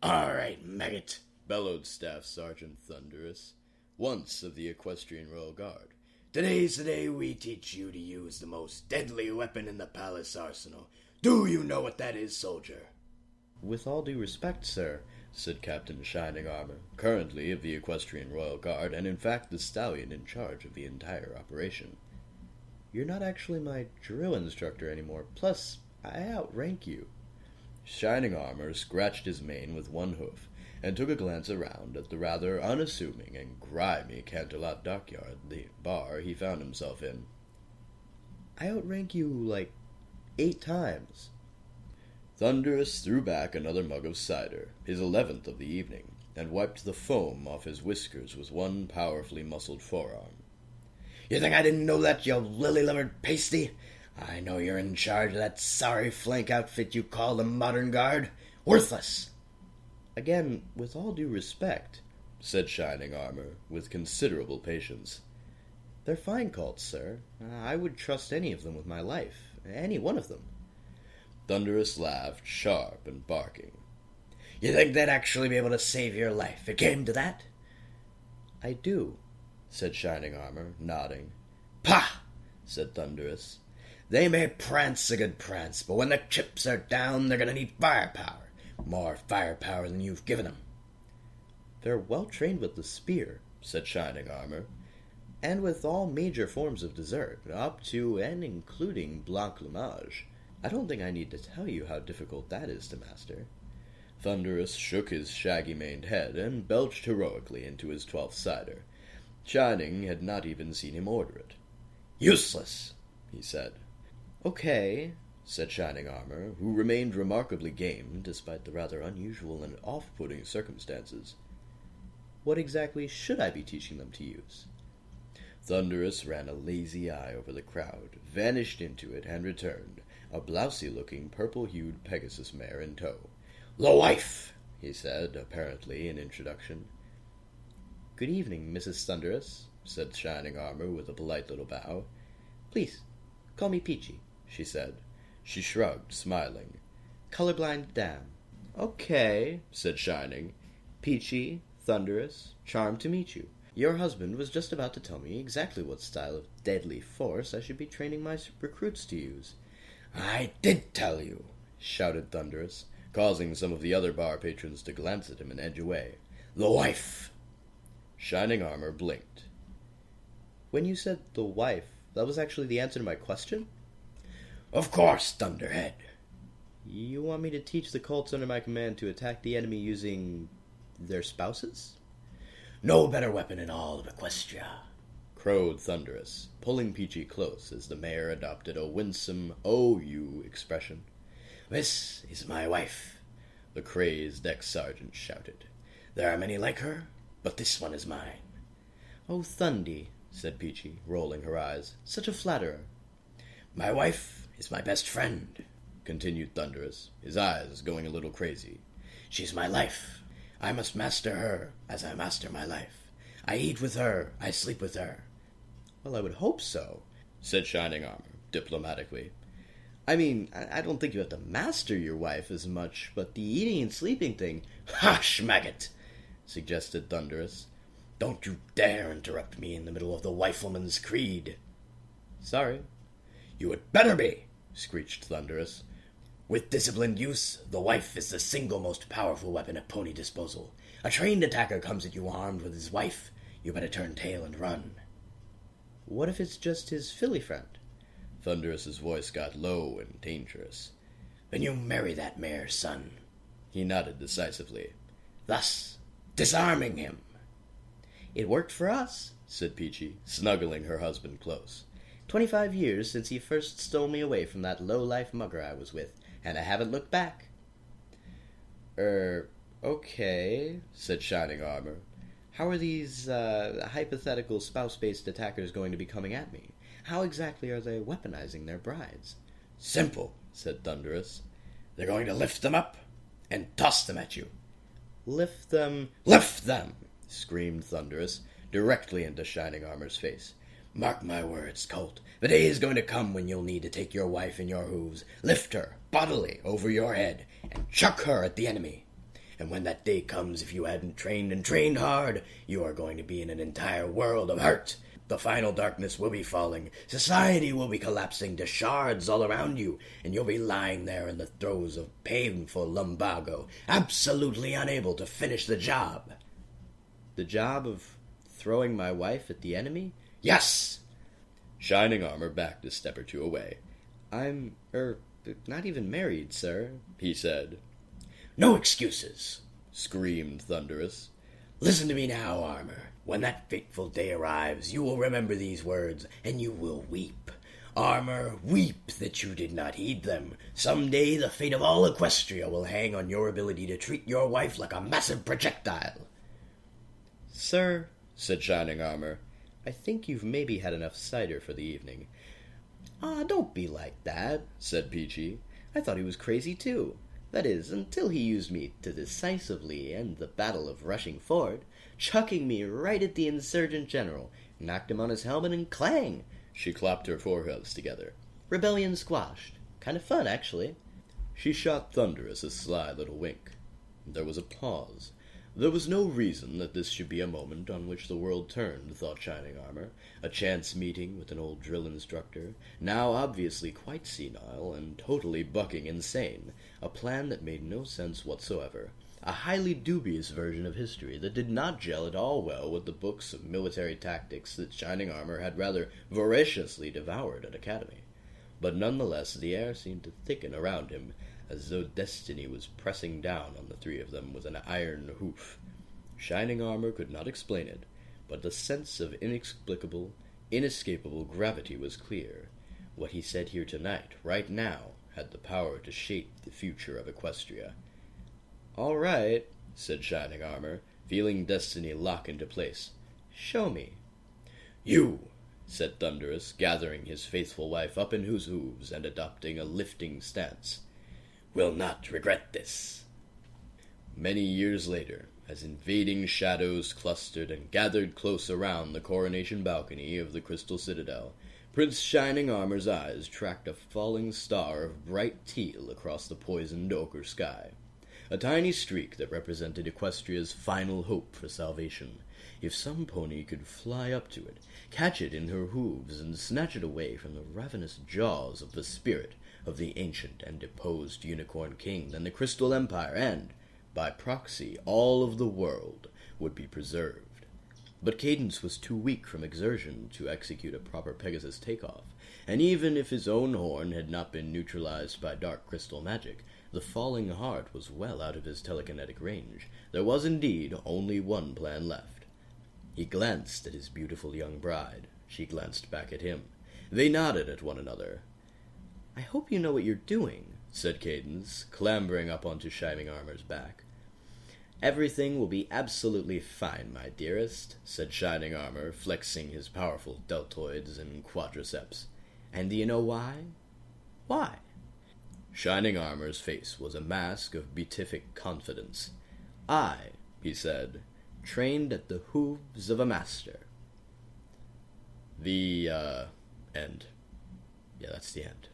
All right, maggot, bellowed Staff Sergeant Thunderous, once of the Equestrian Royal Guard. Today's the day we teach you to use the most deadly weapon in the palace arsenal. Do you know what that is, soldier? With all due respect, sir, said Captain Shining Armor, currently of the Equestrian Royal Guard, and in fact the stallion in charge of the entire operation. You're not actually my drill instructor anymore, plus I outrank you. Shining Armor scratched his mane with one hoof, and took a glance around at the rather unassuming and grimy Canterlot dockyard, the bar he found himself in. I outrank you, like, 8 times. Thunderous threw back another mug of cider, his 11th of the evening, and wiped the foam off his whiskers with one powerfully muscled forearm. You think I didn't know that, you lily-livered pasty? I know you're in charge of that sorry flank outfit you call the Modern Guard. Worthless! Again, with all due respect, said Shining Armor, with considerable patience. They're fine cults, sir. I would trust any of them with my life. Any one of them. Thunderous laughed, sharp and barking. You think they'd actually be able to save your life? It came to that? I do, said Shining Armor, nodding. Pah! Said Thunderous. They may prance a good prance, but when the chips are down, they're going to need firepower. More firepower than you've given them. They're well trained with the spear, said Shining Armor, and with all major forms of dessert, up to and including blanc-lamage. I don't think I need to tell you how difficult that is to master. Thunderous shook his shaggy-maned head and belched heroically into his 12th cider. Shining had not even seen him order it. Useless, he said. Okay, said Shining Armor, who remained remarkably game despite the rather unusual and off-putting circumstances. What exactly should I be teaching them to use? Thunderous ran a lazy eye over the crowd, vanished into it, and returned, a blousy-looking, purple-hued Pegasus mare in tow. The wife, he said, apparently in introduction. Good evening, Mrs. Thunderous, said Shining Armor with a polite little bow. Please, call me Peachy, she said. She shrugged, smiling. Colorblind dam. Okay, said Shining. Peachy, Thunderous, charmed to meet you. Your husband was just about to tell me exactly what style of deadly force I should be training my recruits to use. I did tell you, shouted Thunderous, causing some of the other bar patrons to glance at him and edge away. The wife. Shining Armor blinked. When you said the wife, that was actually the answer to my question? Of course, Thunderhead. You want me to teach the cults under my command to attack the enemy using their spouses? No better weapon in all of Equestria, crowed Thunderous, pulling Peachy close as the mare adopted a winsome "oh-you" expression. This is my wife, the crazed ex-sergeant shouted. There are many like her, but this one is mine. Oh, Thundy, said Peachy, rolling her eyes. Such a flatterer. My wife is my best friend, continued Thunderous, his eyes going a little crazy. She's my life. I must master her as I master my life. I eat with her, I sleep with her. Well, I would hope so, said Shining Armor, diplomatically. I mean, I don't think you have to master your wife as much, but the eating and sleeping thing... Hush, maggot, suggested Thunderous. Don't you dare interrupt me in the middle of the Wifleman's creed. Sorry. You had better be, screeched Thunderous. With disciplined use, the wife is the single most powerful weapon at pony disposal. A trained attacker comes at you armed with his wife. You better turn tail and run. What if it's just his filly friend? Thunderous's voice got low and dangerous. Then you marry that mare, son. He nodded decisively, thus disarming him. It worked for us, said Peachy, snuggling her husband close. 25 years since he first stole me away from that low-life mugger I was with, and I haven't looked back. Okay, said Shining Armor. How are these, hypothetical spouse-based attackers going to be coming at me? How exactly are they weaponizing their brides? Simple, said Thunderous. They're going to lift them up and toss them at you. Lift them, screamed Thunderous, directly into Shining Armor's face. Mark my words, Colt. The day is going to come when you'll need to take your wife in your hooves, lift her bodily over your head, and chuck her at the enemy. And when that day comes, if you hadn't trained and trained hard, you are going to be in an entire world of hurt. The final darkness will be falling. Society will be collapsing to shards all around you, and you'll be lying there in the throes of painful lumbago, absolutely unable to finish the job. The job of throwing my wife at the enemy? Yes! Shining Armor backed a step or two away. I'm, not even married, sir, he said. No excuses, screamed Thunderous. Listen to me now, Armor. When that fateful day arrives, you will remember these words, and you will weep. Armor, weep that you did not heed them. Someday the fate of all Equestria will hang on your ability to treat your wife like a massive projectile. Sir, said Shining Armor, I think you've maybe had enough cider for the evening. Don't be like that, said Peachy. I thought he was crazy too. That is, until he used me to decisively end the Battle of Rushing Ford, chucking me right at the insurgent general, knocked him on his helmet, and clang! She clapped her foreheads together. Rebellion squashed. Kind of fun, actually. She shot Thunderous a sly little wink. There was a pause. There was no reason that this should be a moment on which the world turned, thought Shining Armor. A chance meeting with an old drill instructor, now obviously quite senile and totally bucking insane. A plan that made no sense whatsoever. A highly dubious version of history that did not gel at all well with the books of military tactics that Shining Armor had rather voraciously devoured at Academy. But nonetheless the air seemed to thicken around him, as though destiny was pressing down on the three of them with an iron hoof. Shining Armor could not explain it, but the sense of inexplicable, inescapable gravity was clear. What he said here tonight, right now, had the power to shape the future of Equestria. All right, said Shining Armor, feeling destiny lock into place. Show me. You, said Thunderous, gathering his faithful wife up in his hooves and adopting a lifting stance, will not regret this. Many years later, as invading shadows clustered and gathered close around the coronation balcony of the Crystal Citadel, Prince Shining Armor's eyes tracked a falling star of bright teal across the poisoned ochre sky. A tiny streak that represented Equestria's final hope for salvation. If some pony could fly up to it, catch it in her hooves, and snatch it away from the ravenous jaws of the spirit of the ancient and deposed Unicorn King, then the Crystal Empire and, by proxy, all of the world would be preserved. But Cadence was too weak from exertion to execute a proper Pegasus takeoff, and even if his own horn had not been neutralized by dark crystal magic, the falling heart was well out of his telekinetic range. There was indeed only one plan left. He glanced at his beautiful young bride. She glanced back at him. They nodded at one another. I hope you know what you're doing, said Cadence, clambering up onto Shining Armor's back. Everything will be absolutely fine, my dearest, said Shining Armor, flexing his powerful deltoids and quadriceps. And do you know why? Why? Shining Armor's face was a mask of beatific confidence. I, he said, trained at the hooves of a master. The, end. Yeah, that's the end.